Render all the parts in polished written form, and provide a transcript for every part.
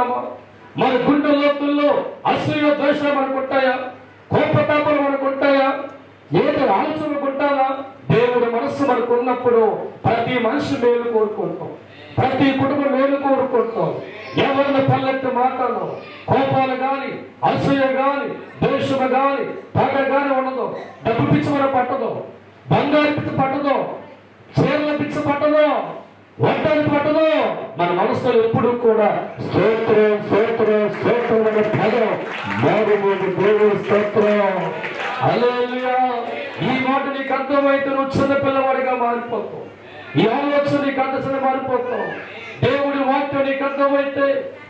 ఉన్నామా? మన గుండె లోతుల్లో అసూయ ద్వేషాలు మనకుంటాయా? కోపతాపాలు మనకుంటాయా? ఏదో ఆలోచన మనకుంటారా? దేవుడి మనస్సు మనకు ఉన్నప్పుడు ప్రతి మనిషి మేలు కోరుకుంటాం, ప్రతి కుటుంబం మేలు కోరుకుంటాం. ఎవరిని పల్లెత్తి మాటలు, కోపాలు గాని, అసూయ గాని, ద్వేషము గాని, పగ గాని ఉండదు. డబ్బు పిచ్చి మన పట్టదు, బంగారు పిచ్చి పట్టదు, చీరల పిచ్చి పట్టదు, వంటలకు పట్టదు. మన మనసులో ఎప్పుడు కూడా స్తోత్రం స్తోత్రం స్తోత్రం అనే పదం మారుమోడు దేవుడు స్తోత్రం. హల్లెలూయా. ఈ మాట నీకు అర్థమైతే నువ్వు చిన్న పిల్లవాడిగా మారిపోతావు. ఈ ఆలోచన నీకు అర్థం మారిపోతావు. దేవుడి వాక్యం నీకు అర్థమైతే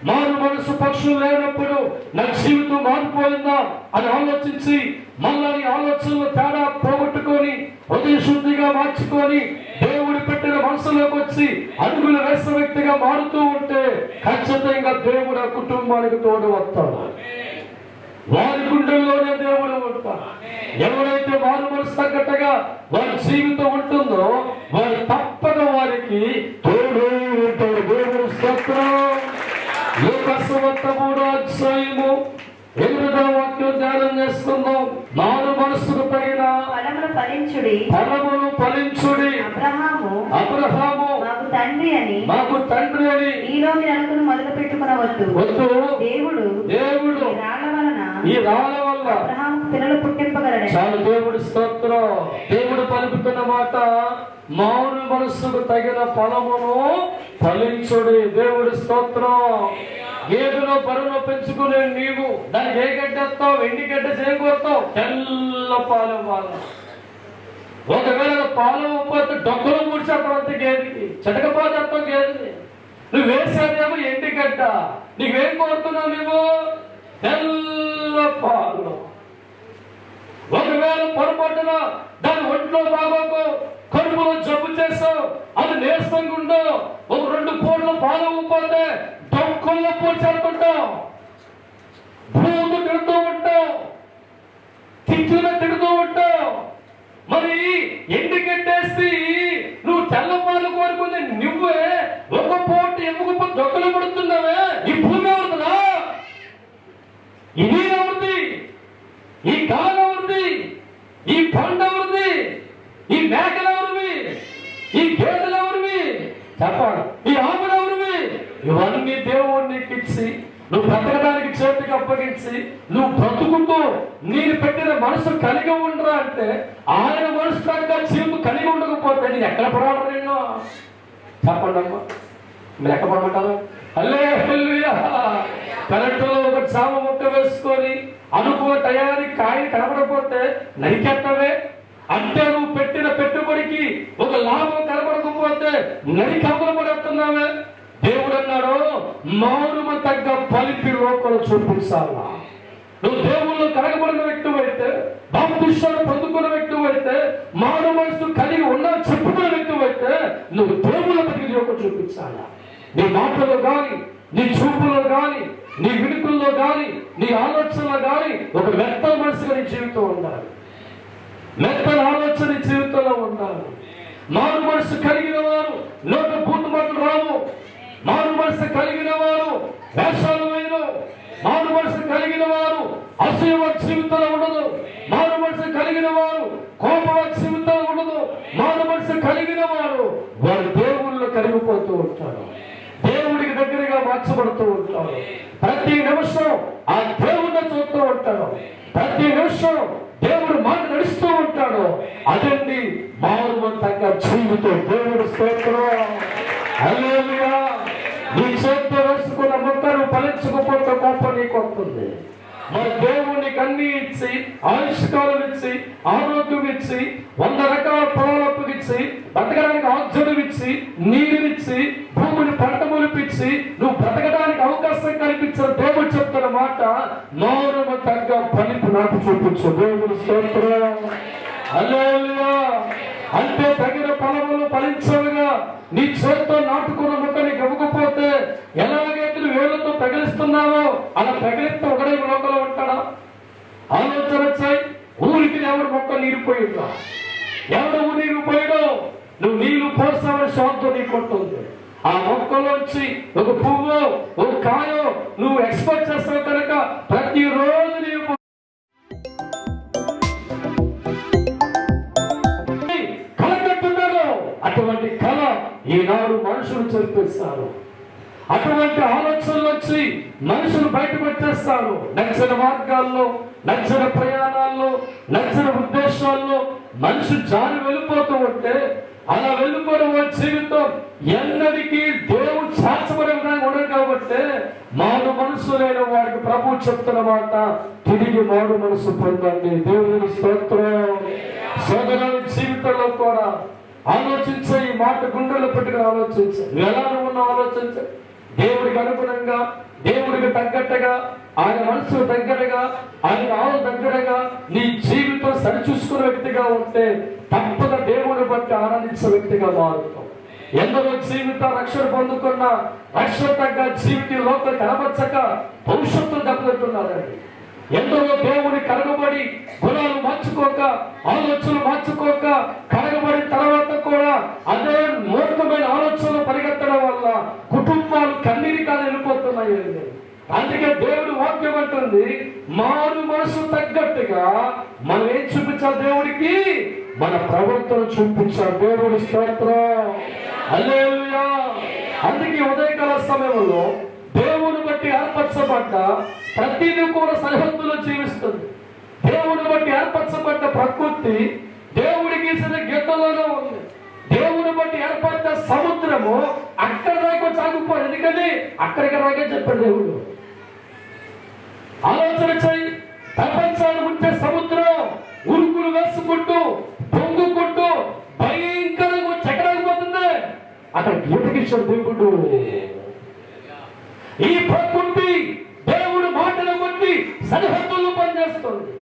మారు మనసు పక్షులు లేనప్పుడు నా జీవితం మారిపోయిందా అని ఆలోచించి మళ్ళా నీ ఆలోచనలు తేడా పోగొట్టుకొని హృదయ శుద్ధిగా మార్చుకొని దేవుడి పెట్టిన మనసులోకి వచ్చి అడుగులు వేసే వ్యక్తిగా మారుతూ ఉంటే ఖచ్చితంగా దేవుడు ఆ కుటుంబానికి తోడు వస్తాడు. వారి గుండెల్లోనే దేవుడు ఉంటాడు. ఎవరైతే మారు మనసు తగ్గట్టుగా వారి జీవితం ఉంటుందో వారు తప్పక వారికి తోడు ఉంటాడు. దేవుడు స్తోత్రం. లూకాసు 3వ అధ్యాయము 8వ వాక్యం ధ్యానం చేసుకుందాం. మారు మనసుకు తగిన ఫలమును ఫలించుడి. అబ్రహాము మాకు తండ్రి అని మొదలు పెట్టుకునవద్దు. దేవుడు ఈ రాళ్ళ వల్ల పిల్లలు పుట్టింపగలడు. చాలు. దేవుడు స్తోత్రం. దేవుడు పలుకుతున్న మాట మారు మనస్సుకు తగిన ఫలమును ఫలించుడి. దేవుడు స్తోత్రం. గేదెలో బరువును పెంచుకునే నీవు దానికి ఏ గడ్డ వస్తావు? వెండి గడ్డ చేకూరుతావు. తెల్ల పాలు ఇవ్వాలి. ఒకవేళ పాలు ఇవ్వకపోతే డొక్కలు మూడ్చేస్తావు. గేదెకి చిటకపోతేస్తావు గేదెని. నువ్వు వేసేదేమో ఎండి గడ్డ. నీవేం కోరుతున్నావు? నువ్వు తెల్ల పాలు. ఒకవేళ పొరపాటున దాని ఒంట్లో బాగోకు, కడుపులో జబ్బు చేస్తావు, అది నీరసంగా ఉండవు, ఒక 2 పూటలు పాలు ఇవ్వకపోతే డొక్కల్లో పోడ్చేస్తుంటావు, భూమి తిడుతూ ఉంటావు, తిడుతూ ఉంటావు. మరి ఎండుగడ్డేసి నువ్వు తెల్ల పాలు కోరుకుంది నువ్వే ఒక పూట ఎముకపోతే డొక్కలు పడుతున్నావే. ఈ భూమి అవుతుందా? ఇది ఎవరిది? ఈ గాలి ఎవరిది? ఈ పంట ఎవరిది? ఈ మేకలు ఎవరివి? ఈ గేదెలు ఎవరివి? చెప్పాలి. ఈ ఆవులు ఎవరివి? ఇవన్నీ దేవుడికి ఇచ్చి నువ్వు బ్రతకడానికి చేతికి అప్పగించి నువ్వు బ్రతుకుతూ నేను పెట్టిన మనసు కలిగి ఉండరా అంటే ఆయన మనసు తగ్గ జీవితం కలిగి ఉండకపోతే నేను ఎక్కడ పడవడం? నిన్ను చెప్పండి అమ్మా, మీరు ఎక్కడ పడమంటారు? హల్లెలూయా. కరెంటులో ఒక చామ ముక్క వేసుకొని అనుకున్న టయానికి కాయ కనబడకపోతే నరికెత్తవే. అంటే నువ్వు పెట్టిన పెట్టుబడికి ఒక లాభం కనబడకపోతే నరికి అవతల పడేస్తున్నావే. దేవుడు అన్నాడు మారుమ తగ్గ పలిపి లోకలు చూపించాలా. నువ్వు దేవుళ్ళు కలగబడిన వ్యక్తి అయితే, బాప్తిష్యాలు పొందుకున్న వ్యక్తి అయితే, మారు మనసు కలిగి ఉండాలని చెప్పుకున్న వ్యక్తి అయితే నువ్వు దేవుళ్ళ బతికి లోకలు చూపించాలా. నీ మాటలో గాని, నీ చూపులో గాని, నీ వినుకుల్లో గాని, నీ ఆలోచనలో గాని ఒక మెత్తల మనసుగా నీ జీవితం ఉండాలి. మెత్తల ఆలోచన జీవితంలో ఉండాలి. మారు మనసు కలిగిన వారు నోట బూతు మాటలు రావు. మారు మనసు కలిగిన వారు వేషాలు వేయరు. మారు మనసు కలిగిన వారు అసూయ జీవితంలో ఉండదు. మారు మనసు కలిగిన వారు కోప జీవితంలో ఉండదు. మారు మనసు కలిగిన వారు వారు దేవుళ్ళు కలిగిపోతూ ఉంటారు. దేవుడికి దగ్గరగా మార్చబడుతూ ఉంటారు. ప్రతి నిమిషం ఆ దేవుడిని చూస్తూ ఉంటాడు. ప్రతి నిమిషం దేవుడు మాట నడుస్తూ ఉంటాడు. అదండి మారు తగ్గ జీవితం. దేవుడు స్తోత్రం. హల్లెలూయా. నీ చేతితో వేసుకున్న మొక్కను ఫలించకపోతే కోపం నీకు వస్తుంది. మరి దేవుడు నీకు అన్ని ఇచ్చి, ఆయుష్కాలం ఇచ్చి, ఆరోగ్యం ఇచ్చి, 100 రకాల పొలాలకు ఇచ్చి, బ్రతకడానికి ఆరోగ్యం ఇచ్చి, నీరునిచ్చి, భూమిని పంట మొలిపించి నువ్వు బ్రతకడానికి అవకాశం కల్పించిన దేవుడు చెప్తున్న మాట నోరుమ తగ్గ ఫలింపు నాకు చూపించు. దేవుడు స్తోత్రం. హల్లెలూయా. అంటే తగిన ఫలములు ఫలించవుగా. నీ చేతితో నాటుకున్న మొక్క నీకు ఇవ్వకపోతే ఎలాగైతే నువ్వు వేళ్లతో తగిలిస్తున్నావో అలా తగిలిస్తే ఒకడే లోకలో ఉంటాడా? ఆలోచన వచ్చాయి. ఊరికి ఎవరు మొక్క నీరు పోయిందా? ఎవరు నీరు పోయడం? నువ్వు నీళ్లు పోస్తావని స్వార్థం నీకు ఉంటుంది. ఆ మొక్కలోంచి ఒక పువ్వు ఒక కాయో నువ్వు ఎక్స్పెక్ట్ చేస్తావు కనుక ప్రతిరోజు నీవు కలగట్టున్నాడు. అటువంటి కళ ఈనాడు మనుషులు చెప్పేస్తారు. అటువంటి ఆలోచనలు వచ్చి మనుషులు బయటపెట్టేస్తారు. నచ్చిన మార్గాల్లో, నచ్చిన ప్రయాణాల్లో, నచ్చిన ఉద్దేశాల్లో మనిషి జారి వెళ్ళిపోతూ ఉంటే అలా వెళ్ళిపోవడం వారి జీవితం ఎన్నటికీ దేవుడు శాశ్వతమైన విధానం ఉండదు. కాబట్టి మారు మనసు లేని వారికి ప్రభు చెప్తున్న మాట, తిరిగి మారు మనసు పొందండి. దేవుని స్తోత్రం. సోదరుల జీవితంలో కూడా ఆలోచించే ఈ మాట గుండెలో పెట్టుకుని ఆలోచించే, ఎలా ఉన్న ఆలోచించే, దేవుడికి అనుగుణంగా, దేవుడికి తగ్గట్టుగా, ఆయన మనసు దగ్గరగా, ఆయన ఆవు దగ్గరగా నీ జీవితం సరిచూసుకునే వ్యక్తిగా ఉంటే తప్పక దేవుని బట్టి ఆనందించే వ్యక్తిగా మారుతాం. ఎందరో జీవిత రక్షణ పొందుకున్న రక్షణ తగ్గ జీవితం లోపల కనబచ్చక భవిష్యత్తును దెబ్బతింటున్నారండి. ఎందరో దేవుని కరగబడి గుణాలు మార్చుకోక, ఆలోచనలు మార్చుకోక, కరగబడిన తర్వాత కూడా అదే మూర్ఖమైన ఆలోచనలు పరిగెత్తడం వల్ల కుటుంబాలు కన్నీరు కాదు వెళ్ళిపోతున్నాయి. అందుకే దేవుడు వాక్యం అంటుంది, మారు మనసు తగ్గట్టుగా మనం ఏం చూపించాలి? దేవుడికి మన ప్రవర్తన చూపించాలి. దేవుడి స్తోత్రం. హల్లెలూయా. అందుకే ఉదయకాల సమయంలో దేవుని బట్టి ఏర్పరచబడ్డ ప్రతిదీ కూడా సరిహద్దులో జీవిస్తుంది. దేవుని బట్టి ఏర్పరచబడ్డ ప్రకృతి దేవుడి గీసిన గీతలోనే ఉంది. దేవుని బట్టి ఏర్పడ్డ సముద్రము అక్కడ దాకా సాగిపోదు. ఎందుకని అక్కడికి రాగే చెప్పాడు దేవుడు. ఆలోచన చేయి. ప్రపంచాన్ని ఉంటే సముద్రం ఉరుకులు వేసుకుంటూ పొంగుకుంటూ భయంకరంగా చెక్కడాగిపోతుంది. అక్కడ గీతకిచ్చాడు దేవుడు. ఈ ప్రకృతి దేవుడు మాటలు బట్టి సరిహద్దుల్లో పనిచేస్తుంది.